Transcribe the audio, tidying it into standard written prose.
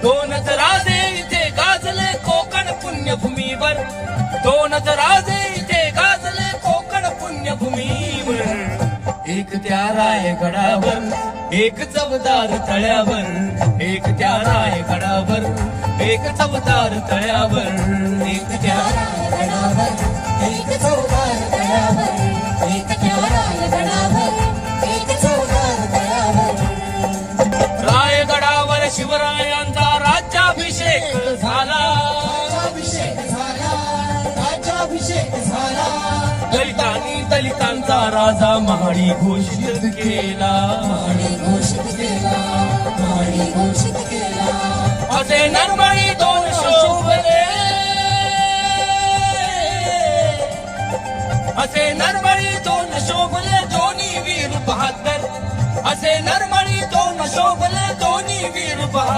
दोनच राजे इथे गाजले कोकण पुण्यभूमीवर, दोनच राजे इथे गाजले कोकण पुण्यभूमीवर. एक त्या रायगडावर, एक चवदार तळ्यावर, एक त्या रायगडावर, एक चवदार तळ्यावर, एक त्या रायगडावर, एक चवदार तळ्यावर, एक त्या रायगडावर, एक चवदार तळ्यावर. रायगडावर शिवरायांचा राज्याभिषेक झाला, राज्याभिषेक झाला, राज्याभिषेक झाला. दलितांनी दलितांचा राजा महाडी घोषित केला, महाडी घोषित केला, महाडी घोषित केला. असे नरमणी दोन शोभले, असे नरमणी दोन शोभले दोन्ही वीर बहादर, असे नरमणी दोन शोभले दोन्ही वीर बहादर.